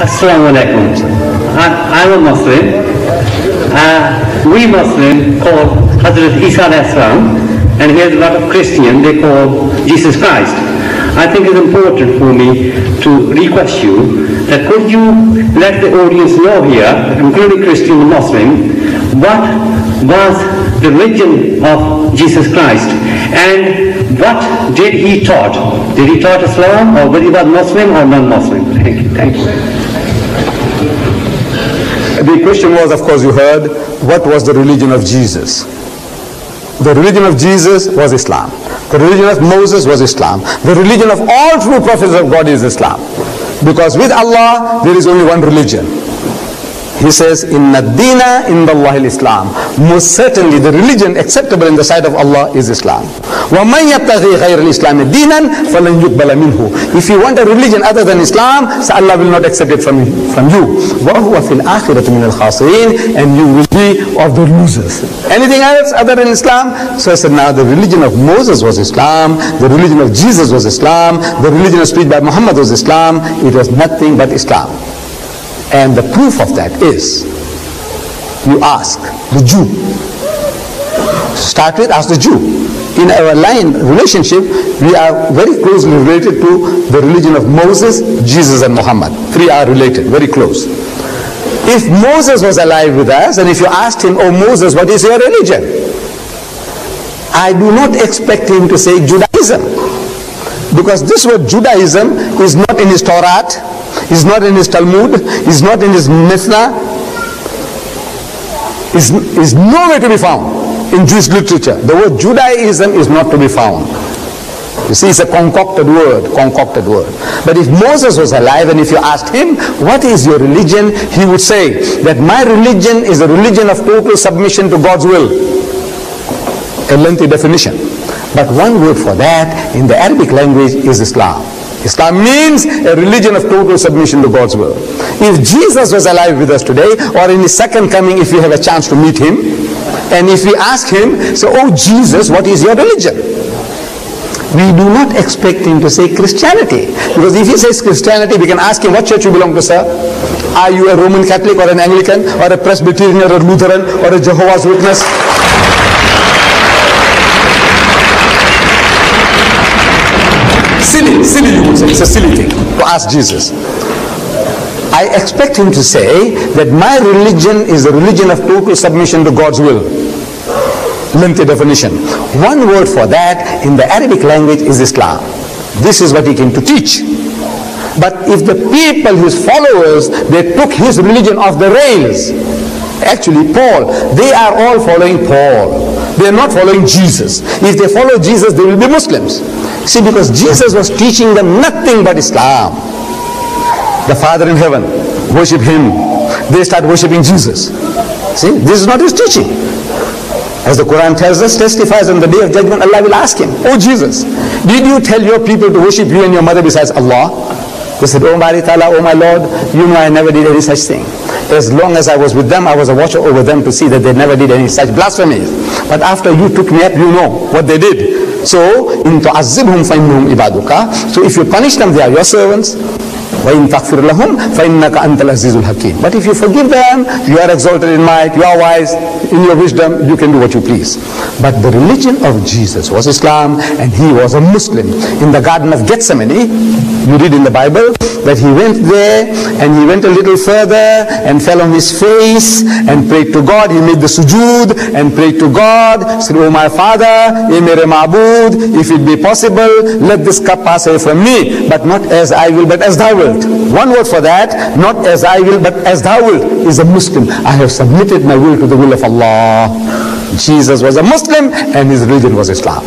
Assalamu alaikum. I'm a Muslim. We Muslims call Hazrat Isa alayhi salam, and here's a lot of Christians, they call Jesus Christ. I think it's important for me to request you that could you let the audience know here, including Christian and Muslim, what was the religion of Jesus Christ and what did he taught? Did he taught Islam, or whether he was Muslim or non-Muslim? Thank you. Thank you. The question was, of course, you heard, what was the religion of Jesus? The religion of Jesus was Islam. The religion of Moses was Islam. The religion of all true prophets of God is Islam. Because with Allah, there is only one religion. He says, Inna Dina Indallahi al-Islam. Most certainly the religion acceptable in the sight of Allah is Islam. وَمَنْ يَبْتَغِي غَيْرَ الْإِسْلَامِ دِينًا فَلَنْ يُقْبَلَ مِنْهُ. If you want a religion other than Islam, so Allah will not accept it from you. وَهُوَ فِي الْآخِرَةِ مِنَ الْخَاسِرِينَ. And you will be of the losers. Anything else other than Islam? So I said, now the religion of Moses was Islam. The religion of Jesus was Islam. The religion of speech by Muhammad was Islam. It was nothing but Islam. And the proof of that is, you ask the Jew. Start with, ask the Jew. In our line relationship, we are very closely related to the religion of Moses, Jesus and Muhammad. Three are related, very close. If Moses was alive with us, and if you asked him, oh Moses, what is your religion? I do not expect him to say Judaism. Because this word Judaism is not in his Torah, is not in his Talmud, is not in his Mishnah, is nowhere to be found in Jewish literature. The word Judaism is not to be found. You see, it's a concocted word. But if Moses was alive and if you asked him, what is your religion? He would say that my religion is a religion of total submission to God's will. A lengthy definition. But one word for that in the Arabic language is Islam. Islam means a religion of total submission to God's will. If Jesus was alive with us today, or in his second coming, if we have a chance to meet him, and if we ask him, so, oh Jesus, what is your religion? We do not expect him to say Christianity. Because if he says Christianity, we can ask him, what church you belong to, sir? Are you a Roman Catholic or an Anglican or a Presbyterian or a Lutheran or a Jehovah's Witness? Silly, you would say. It's a silly thing to ask Jesus. I expect him to say that my religion is a religion of total submission to God's will. Lengthy definition. One word for that in the Arabic language is Islam. This is what he came to teach. But if the people, his followers, they took his religion off the rails, actually Paul, they are all following Paul. They are not following Jesus. If they follow Jesus, they will be Muslims. See, because Jesus was teaching them nothing but Islam. The Father in heaven, worship him. They start worshipping Jesus. See, this is not his teaching. As the Quran tells us, testifies on the day of judgment, Allah will ask him, oh Jesus, did you tell your people to worship you and your mother besides Allah? They said, oh my Ta'ala, oh my Lord, you know I never did any such thing. As long as I was with them, I was a watcher over them to see that they never did any such blasphemies. But after you took me up, you know what they did. So, in tu'azzibhum fa'innahum ibaduka. So if you punish them, they are your servants. وَإِن تَغْفِرْ لَهُمْ فَإِنَّكَ أَنْتَ الْعَزِيزُ الْحَكِيمُ. But if you forgive them, you are exalted in might, you are wise, in your wisdom, you can do what you please. But the religion of Jesus was Islam, and he was a Muslim. In the Garden of Gethsemane, you read in the Bible that he went there, and he went a little further, and fell on his face, and prayed to God. He made the sujood, and prayed to God, said, oh my Father, ye mere ma'bud, if it be possible, let this cup pass away from me, but not as I will, but as thou wilt. One word for that, not as I will, but as thou wilt, is a Muslim. I have submitted my will to the will of Allah. Jesus was a Muslim, and his religion was Islam.